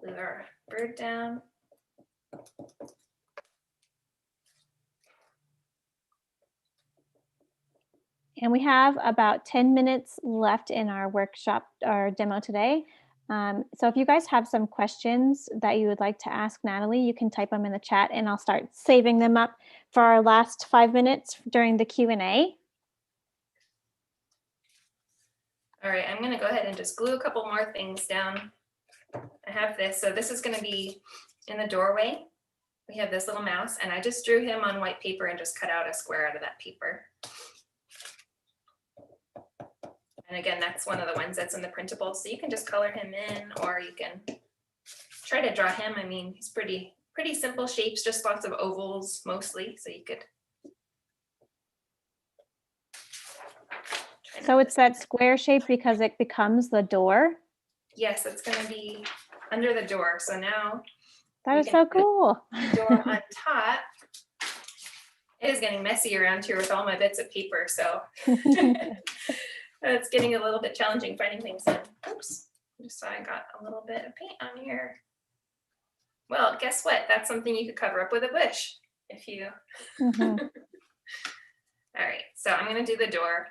Glue our bird down. And we have about 10 minutes left in our workshop, our demo today. So if you guys have some questions that you would like to ask Natalie, you can type them in the chat and I'll start saving them up for our last 5 minutes during the Q&A. All right, I'm gonna go ahead and just glue a couple more things down. I have this, so this is gonna be in the doorway. We have this little mouse, and I just drew him on white paper and just cut out a square out of that paper. And again, that's one of the ones that's in the printable, so you can just color him in, or you can try to draw him. I mean, he's pretty simple shapes, just lots of ovals mostly, so you could. So it's that square shape because it becomes the door? Yes, it's going to be under the door. So now That is so cool. Door on top. It is getting messy around here with all my bits of paper, so it's getting a little bit challenging finding things in. Oops, just saw I got a little bit of paint on here. Well, guess what? That's something you could cover up with a bush if you. Mhm. All right, so I'm gonna do the door.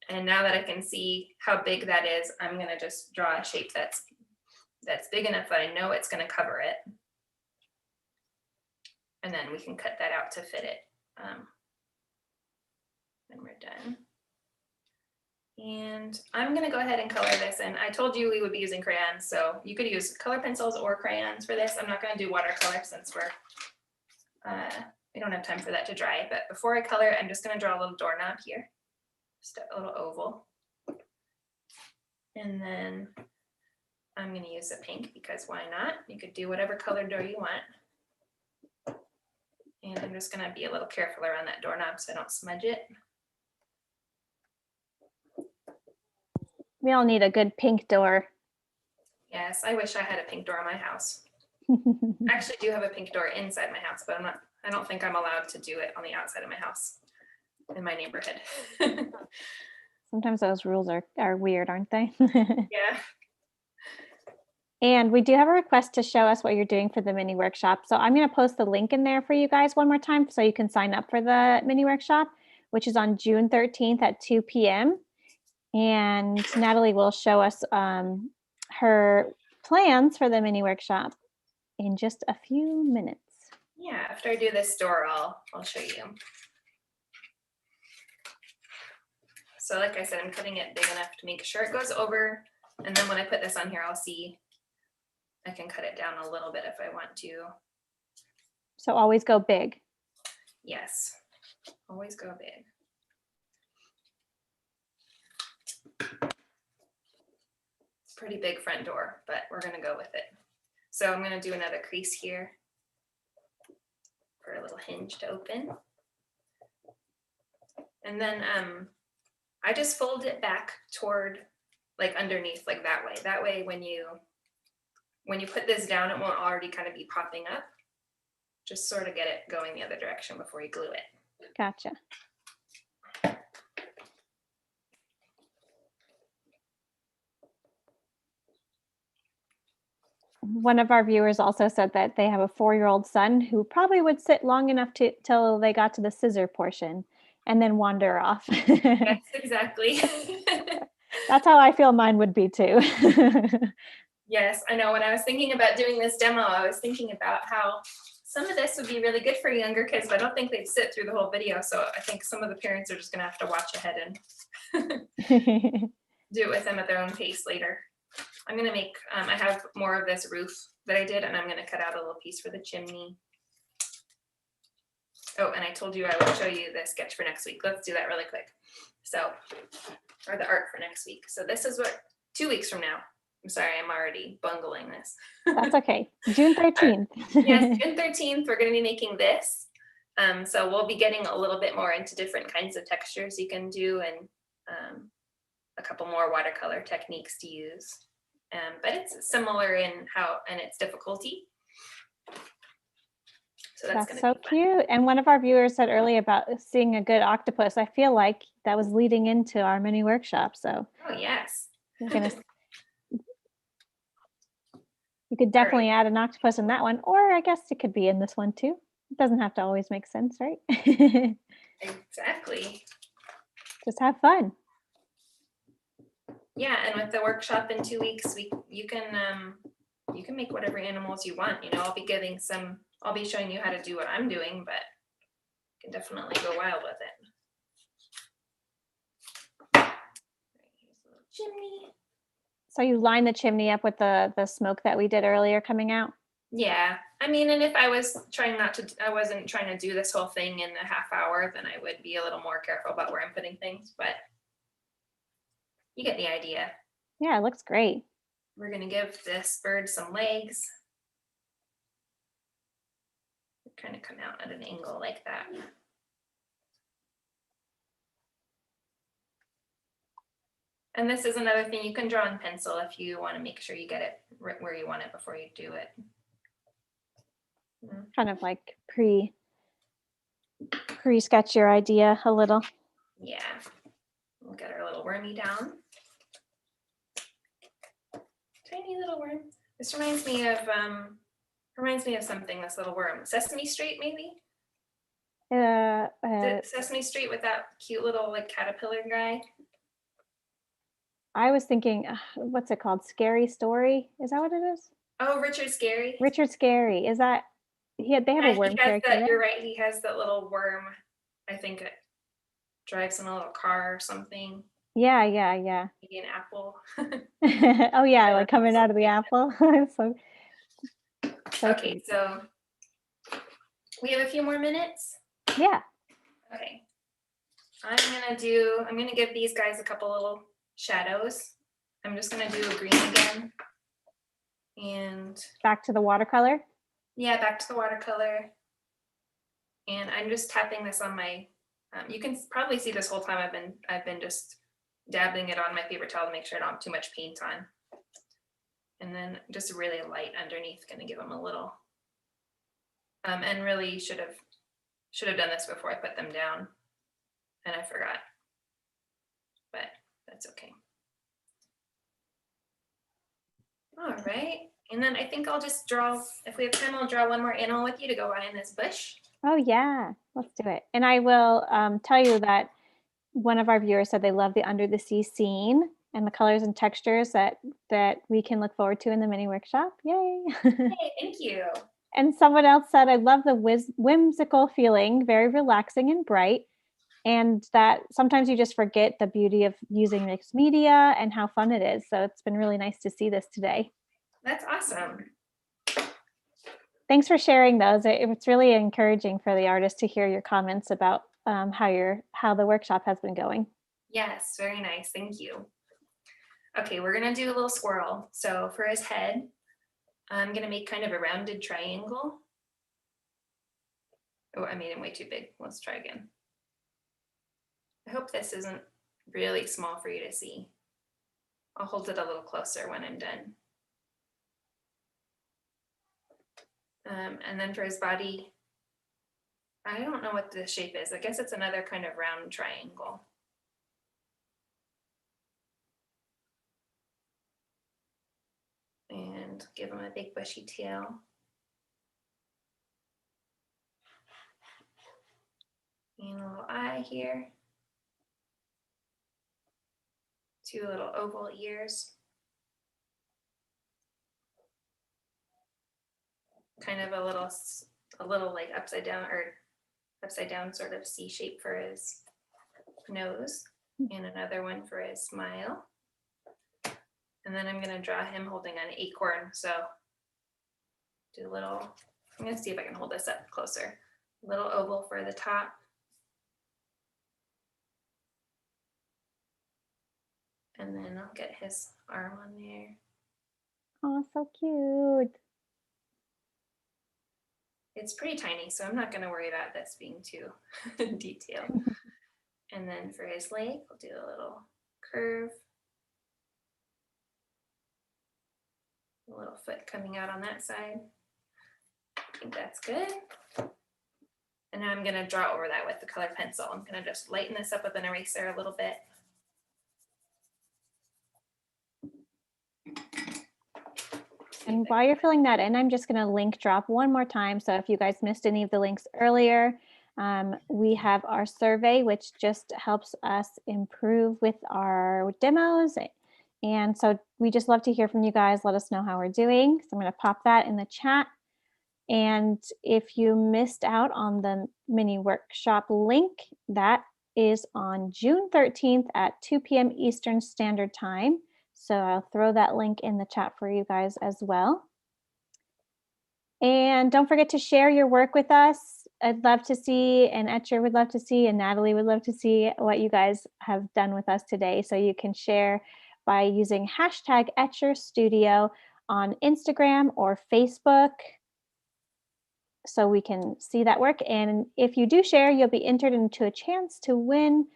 And now that I can see how big that is, I'm gonna just draw a shape that's big enough that I know it's gonna cover it. And then we can cut that out to fit it when we're done. And I'm gonna go ahead and color this. And I told you we would be using crayons, so you could use color pencils or crayons for this. I'm not gonna do watercolor since we don't have time for that to dry. But before I color, I'm just gonna draw a little doorknob here, just a little oval. And then I'm gonna use a pink because why not? You could do whatever color door you want. And I'm just gonna be a little careful around that doorknob so I don't smudge it. We all need a good pink door. Yes, I wish I had a pink door in my house. I actually do have a pink door inside my house, but I don't think I'm allowed to do it on the outside of my house in my neighborhood. Sometimes those rules are weird, aren't they? Yeah. And we do have a request to show us what you're doing for the mini workshop. So I'm going to post the link in there for you guys one more time so you can sign up for the mini workshop, which is on June 13th at 2 p.m. And Natalie will show us her plans for the mini workshop in just a few minutes. Yeah, after I do this door, I'll show you. So like I said, I'm cutting it big enough to make sure it goes over. And then when I put this on here, I'll see I can cut it down a little bit if I want to. So always go big. Yes, always go big. It's a pretty big front door, but we're gonna go with it. So I'm gonna do another crease here for a little hinge to open. And then I just fold it back toward like underneath, like that way. That way when you put this down, it won't already kind of be popping up. Just sort of get it going the other direction before you glue it. Gotcha. One of our viewers also said that they have a 4-year-old son who probably would sit long enough till they got to the scissor portion and then wander off. Yes, exactly. That's how I feel mine would be too. Yes, I know. When I was thinking about doing this demo, I was thinking about how some of this would be really good for younger kids, but I don't think they'd sit through the whole video. So I think some of the parents are just gonna have to watch ahead and do it with them at their own pace later. I'm gonna make, I have more of this roof that I did, and I'm gonna cut out a little piece for the chimney. Oh, and I told you I would show you the sketch for next week. Let's do that really quick. So, or the art for next week. So this is what, 2 weeks from now. I'm sorry, I'm already bungling this. That's okay. June 13th. Yes, June 13th, we're gonna be making this. So we'll be getting a little bit more into different kinds of textures you can do and a couple more watercolor techniques to use. But it's similar in how and its difficulty. So that's so cute. And one of our viewers said earlier about seeing a good octopus. I feel like that was leading into our mini workshop. So oh yes, you're gonna you could definitely add an octopus in that one, or I guess it could be in this one too. It doesn't have to always make sense, right? Exactly. Just have fun. Yeah, and with the workshop in 2 weeks, you can make whatever animals you want. You know, I'll be showing you how to do what I'm doing, but you can definitely go wild with it. Here's a little chimney. So you line the chimney up with the smoke that we did earlier coming out? Yeah, I mean, and if I wasn't trying to do this whole thing in a half hour, then I would be a little more careful about where I'm putting things, but you get the idea. Yeah, it looks great. We're gonna give this bird some legs. Kind of come out at an angle like that. And this is another thing you can draw in pencil if you want to make sure you get it right where you want it before you do it. kind of like pre-sketch your idea a little. Yeah. We'll get our little wormy down. Tiny little worm. This reminds me of something, this little worm. Sesame Street, maybe? Sesame Street with that cute little like caterpillar guy. I was thinking, what's it called? Scary Story? Is that what it is? Oh, Richard Scary. Richard Scary. Is that they have a worm character? That, you're right. He has that little worm. I think it drives in a little car or something. Yeah. Maybe an apple. Oh yeah, like coming out of the apple. so okay, cute. so we have a few more minutes. Yeah. Okay. I'm gonna give these guys a couple little shadows. I'm just gonna do a green again. And back to the watercolor. Yeah, back to the watercolor. And I'm just tapping this on my, you can probably see this whole time I've been just dabbing it on my paper towel to make sure I don't have too much paint on. And then just really light underneath, gonna give them a little, and really should have done this before I put them down, and I forgot, but that's okay. All right, and then I think I'll just draw, if we have time, I'll draw one more animal with you to go on in this bush. Oh yeah, let's do it. And I will tell you that one of our viewers said they love the under the sea scene and the colors and textures that we can look forward to in the mini workshop. Yay. Hey, thank you. And someone else said, I love the whimsical feeling, very relaxing and bright. And that sometimes you just forget the beauty of using mixed media and how fun it is. So it's been really nice to see this today. That's awesome. Thanks for sharing those. It's really encouraging for the artist to hear your comments about how the workshop has been going. Yes, very nice. Thank you. Okay, we're gonna do a little squirrel. So for his head, I'm gonna make kind of a rounded triangle. Oh, I made him way too big. Let's try again. I hope this isn't really small for you to see. I'll hold it a little closer when I'm done. And then for his body, I don't know what the shape is. I guess it's another kind of round triangle. And give him a big bushy tail. And a little eye here. Two little oval ears. Kind of a little like upside down sort of C shape for his nose, and another one for his smile. And then I'm going to draw him holding an acorn. So do a little, I'm going to see if I can hold this up closer. A little oval for the top. And then I'll get his arm on there. Oh, so cute. It's pretty tiny, so I'm not going to worry about this being too detailed. And then for his leg, we'll do a little curve. A little foot coming out on that side. I think that's good. And now I'm going to draw over that with the colored pencil. I'm going to just lighten this up with an eraser a little bit. And while you're filling that in, I'm just going to link drop one more time. So if you guys missed any of the links earlier, we have our survey, which just helps us improve with our demos. And so we just love to hear from you guys. Let us know how we're doing. So I'm going to pop that in the chat. And if you missed out on the mini workshop link, that is on June 13th at 2 p.m. Eastern Standard Time. So I'll throw that link in the chat for you guys as well. And don't forget to share your work with us. I'd love to see, and Etchr would love to see, and Natalie would love to see what you guys have done with us today. So you can share by using hashtag Etchr Studio on Instagram or Facebook, so we can see that work. And if you do share, you'll be entered into a chance to win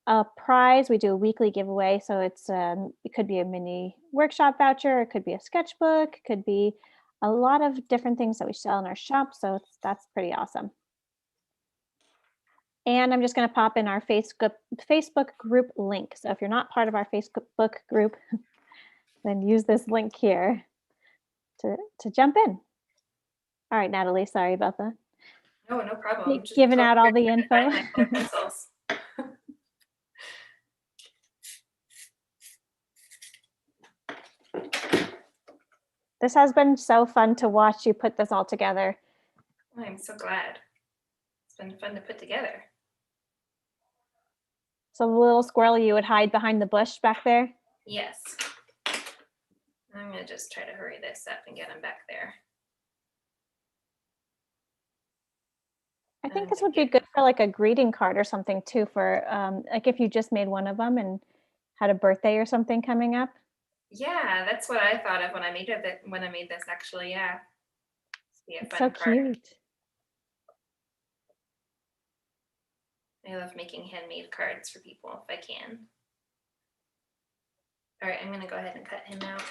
a prize. We do a weekly giveaway, so it's it could be a mini workshop voucher, it could be a sketchbook, it could be a lot of different things that we sell in our shop, so that's pretty awesome. And I'm just going to pop in our Facebook group link. So if you're not part of our Facebook group, then use this link here to jump in. All right, Natalie, sorry about that. No, no problem. Just Giving out all the info. my colored pencils. This has been so fun to watch you put this all together. I'm so glad. It's been fun to put together. So the little squirrel, you would hide behind the bush back there? Yes. I'm going to just try to hurry this up and get him back there. I think this would be good for like a greeting card or something too, for like if you just made one of them and had a birthday or something coming up. Yeah, that's what I thought of when I made it. When I made this, actually, yeah. It's so cute. I love making handmade cards for people if I can. All right, I'm going to go ahead and cut him out.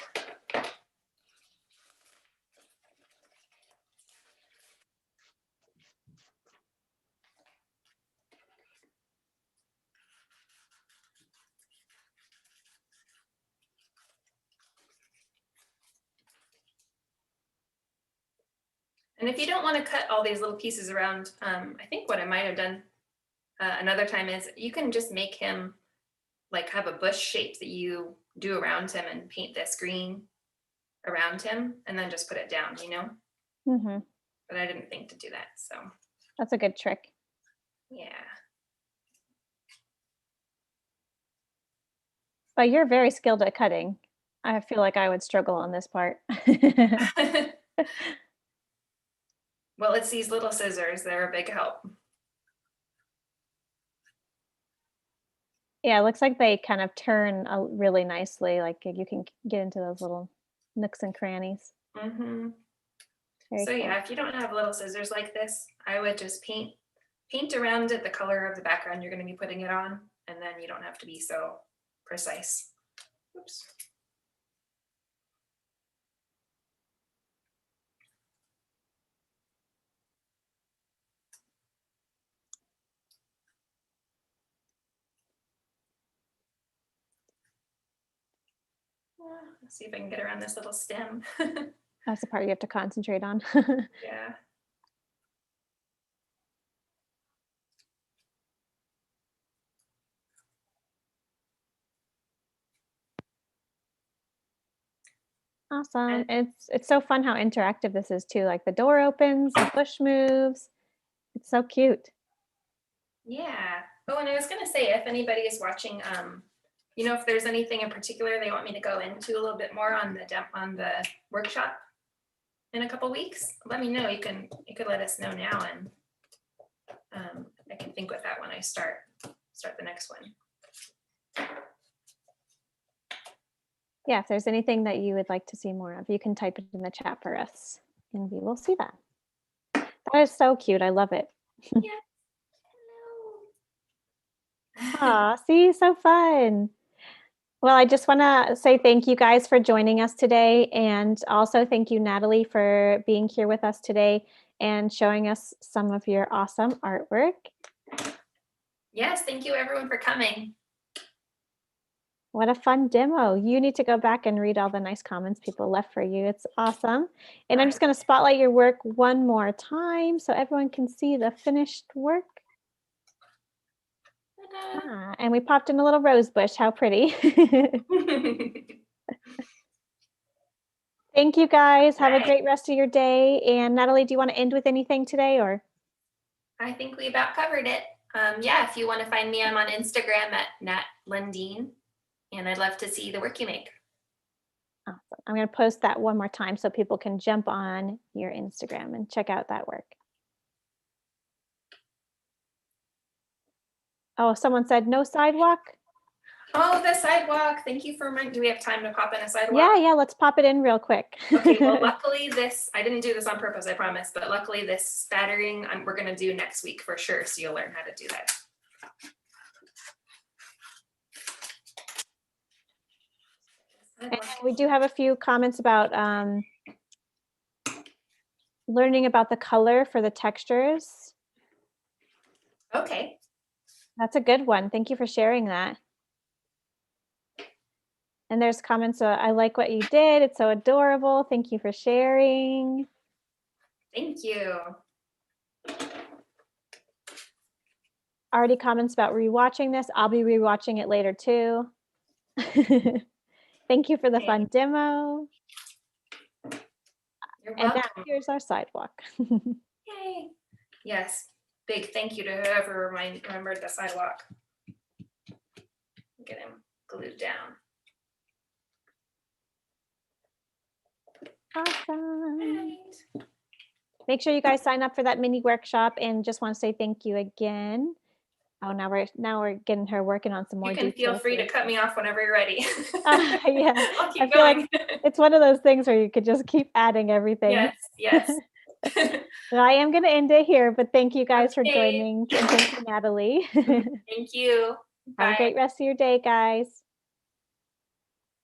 And if you don't want to cut all these little pieces around, I think what I might have done another time is you can just make him like have a bush shape that you do around him and paint this green around him and then just put it down, you know? Mm-hmm. But I didn't think to do that, so. That's a good trick. Yeah. But you're very skilled at cutting. I feel like I would struggle on this part. Well, it's these little scissors. They're a big help. Yeah, it looks like they kind of turn really nicely. Like you can get into those little nooks and crannies. Mm-hmm. So Cool. yeah, if you don't have little scissors like this, I would just paint around it the color of the background you're going to be putting it on, and then you don't have to be so precise. Oops. Let's see if I can get around this little stem. That's the part you have to concentrate on. Yeah. Awesome. It's so fun how interactive this is too. Like the door opens, the bush moves. It's so cute. Yeah. Oh, and I was gonna say, if anybody is watching, you know, if there's anything in particular they want me to go into a little bit more on the workshop in a couple weeks, let me know. You could let us know now, and I can think with that when I start the next one. Yeah, if there's anything that you would like to see more of, you can type it in the chat for us and we will see that. That is so cute. I love it. Yeah. Aw, see, so fun. Well, I just want to say thank you guys for joining us today. And also thank you, Natalie, for being here with us today and showing us some of your awesome artwork. Yes, thank you everyone for coming. What a fun demo. You need to go back and read all the nice comments people left for you. It's awesome. And I'm just going to spotlight your work one more time so everyone can see the finished work. And we popped in a little rose bush. How pretty. Thank you guys. Have a great rest of your day. And Natalie, do you want to end with anything today, or? I think we about covered it. Yeah, if you want to find me, I'm on Instagram at Nat Lundeen, and I'd love to see the work you make. Awesome. I'm going to post that one more time so people can jump on your Instagram and check out that work. Oh, someone said no sidewalk. Oh, the sidewalk. Thank you for reminding. Do we have time to pop in a sidewalk? Yeah, let's pop it in real quick. Okay, well, luckily I didn't do this on purpose, I promise, but luckily this spattering we're going to do next week for sure, so you'll learn how to do that. And we do have a few comments about learning about the color for the textures. Okay. That's a good one. Thank you for sharing that. And there's comments, I like what you did. It's so adorable. Thank you for sharing. Thank you. Already comments about rewatching this. I'll be rewatching it later too. Thank you for the fun demo. You're And welcome. now here's our sidewalk. Yay. Yes. Big thank you to whoever remembered the sidewalk. Get him glued down. Awesome. Right. Make sure you guys sign up for that mini workshop, and just want to say thank you again. Oh, now we're getting her working on some more You can feel details free here. to cut me off whenever you're ready. Yeah, I'll keep I feel going. like it's one of those things where you could just keep adding everything. Yes, yes. Well, I am going to end it here, but thank you guys for Okay. joining, and thank you, Natalie. Thank you. Have a Bye. great rest of your day, guys.